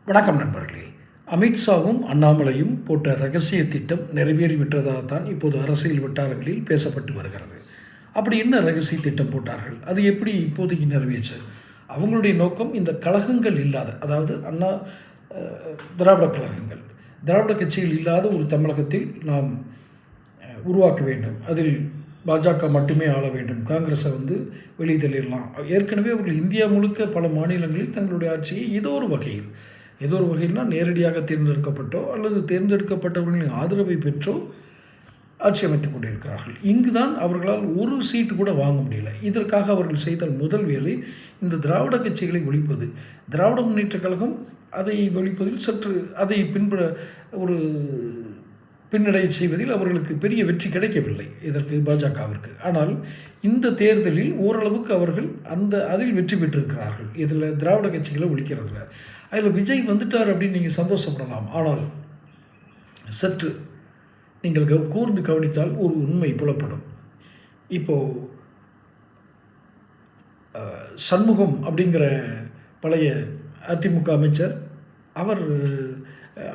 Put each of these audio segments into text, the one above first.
வணக்கம் நண்பர்களே. அமித்ஷாவும் அண்ணாமலையும் போட்ட ரகசிய திட்டம் நிறைவேறிவிட்டதாகத்தான் இப்போது அரசியல் வட்டாரங்களில் பேசப்பட்டு வருகிறது. அப்படி என்ன ரகசிய திட்டம் போட்டார்கள்? அது எப்படி இப்போதைக்கு நிறைவேற்று? அவங்களுடைய நோக்கம் இந்த கழகங்கள் இல்லாத, அதாவது அண்ணா திராவிட கழகங்கள், திராவிட கட்சிகள் இல்லாத ஒரு தமிழகத்தில் நாம் உருவாக்க வேண்டும். அதில் பாஜக மட்டுமே ஆள வேண்டும், காங்கிரஸை வெளியே தள்ளிடலாம். ஏற்கனவே அவர்கள் இந்தியா முழுக்க பல மாநிலங்களில் தங்களுடைய ஆட்சியை ஏதோ ஒரு வகையில்னால் நேரடியாக தேர்ந்தெடுக்கப்பட்டோ அல்லது தேர்ந்தெடுக்கப்பட்டவர்களின் ஆதரவை பெற்றோ ஆட்சி அமைத்துக் கொண்டிருக்கிறார்கள். இங்கு தான் அவர்களால் ஒரு சீட்டு கூட வாங்க முடியல. இதற்காக அவர்கள் செய்த முதல் வேலை இந்த திராவிட கட்சிகளை ஒழிப்பது. திராவிட முன்னேற்றக் கழகம் அதை ஒழிப்பதில் சற்று அதை ஒரு பின்னடைய செய்வதில் அவர்களுக்கு பெரிய வெற்றி கிடைக்கவில்லை இதற்கு பாஜகவிற்கு. ஆனால் இந்த தேர்தலில் ஓரளவுக்கு அவர்கள் அதில் வெற்றி பெற்றிருக்கிறார்கள். இதில் திராவிட கட்சிகளை ஒழிக்கிறதுல அதில் விஜய் வந்துட்டார் அப்படின்னு நீங்கள் சந்தோஷப்படலாம். ஆனால் சற்று நீங்கள் கூர்ந்து கவனித்தால் ஒரு உண்மை புலப்படும். இப்போது சண்முகம் அப்படிங்கிற பழைய அதிமுக அமைச்சர்,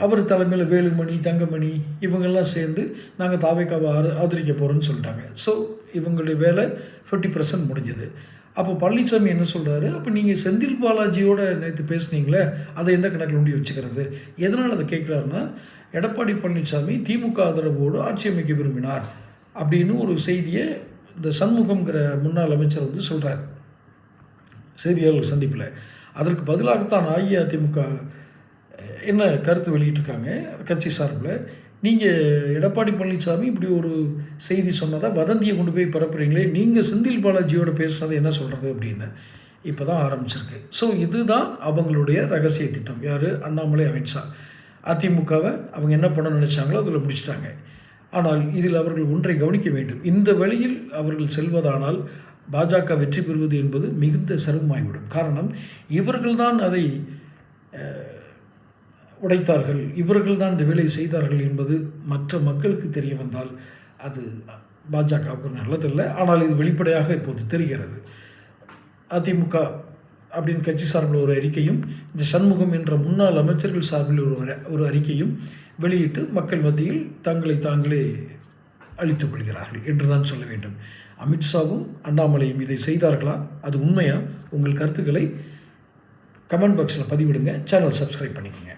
அவர் தலைமையில் வேலுமணி, தங்கமணி இவங்கெல்லாம் சேர்ந்து நாங்கள் தாவேக்காவை ஆதரிக்க போகிறோன்னு சொல்லிட்டாங்க. ஸோ இவங்களுடைய வேலை 50% முடிஞ்சது. அப்போ பழனிசாமி என்ன சொல்கிறாரு, அப்போ நீங்கள் செந்தில் பாலாஜியோட நேற்று பேசுனீங்களே, அதை எந்த கணக்கில் ஒண்டி வச்சுக்கிறது? எதனால் அதை கேட்குறாருன்னா, எடப்பாடி பழனிசாமி திமுக ஆதரவோடு ஆட்சி அமைக்க விரும்பினார் அப்படின்னு ஒரு செய்தியை இந்த சண்முகம்ங்கிற முன்னாள் அமைச்சர் சொல்கிறார் செய்தியாளர்கள் சந்திப்பில். அதற்கு பதிலாகத்தான் அஇஅதிமுக என்ன கருத்து வெளியிட்டிருக்காங்க கட்சி சார்பில், நீங்கள் எடப்பாடி பழனிசாமி இப்படி ஒரு செய்தி சொன்னதை வதந்தியை கொண்டு போய் பரப்புறீங்களே, நீங்கள் செந்தில் பாலாஜியோட பேசுனதை என்ன சொல்கிறது அப்படின்னு இப்போ தான் ஆரம்பிச்சிருக்கு. ஸோ இதுதான் அவங்களுடைய ரகசிய திட்டம். யார்? அண்ணாமலை, அமித்ஷா. அதிமுகவை அவங்க என்ன பண்ண நினச்சாங்களோ அதில் முடிச்சிட்டாங்க. ஆனால் இதில் அவர்கள் ஒன்றை கவனிக்க வேண்டும். இந்த வழியில் அவர்கள் செல்வதானால் பாஜக வெற்றி பெறுவது என்பது மிகுந்த சிரமமாகிவிடும். காரணம், இவர்கள்தான் அதை உடைத்தார்கள், இவர்கள் தான் இந்த வேலையை செய்தார்கள் என்பது மற்ற மக்களுக்கு தெரிய வந்தால் அது பாஜகவுக்கு நல்லதில்லை. ஆனால் இது வெளிப்படையாக இப்போது தெரிகிறது. அதிமுக அப்படின்னு கட்சி சார்பில் ஒரு அறிக்கையும், இந்த சண்முகம் என்ற முன்னாள் அமைச்சர்கள் சார்பில் ஒரு அறிக்கையும் வெளியிட்டு மக்கள் மத்தியில் தங்களை தாங்களே அழித்துக் கொள்கிறார்கள் என்று தான் சொல்ல வேண்டும். அமித்ஷாவும் அண்ணாமலையும் இதை செய்தார்களா? அது உண்மையா? உங்கள் கருத்துக்களை கமெண்ட் பாக்ஸில் பதிவிடுங்க. சேனல் சப்ஸ்கிரைப் பண்ணிக்கோங்க.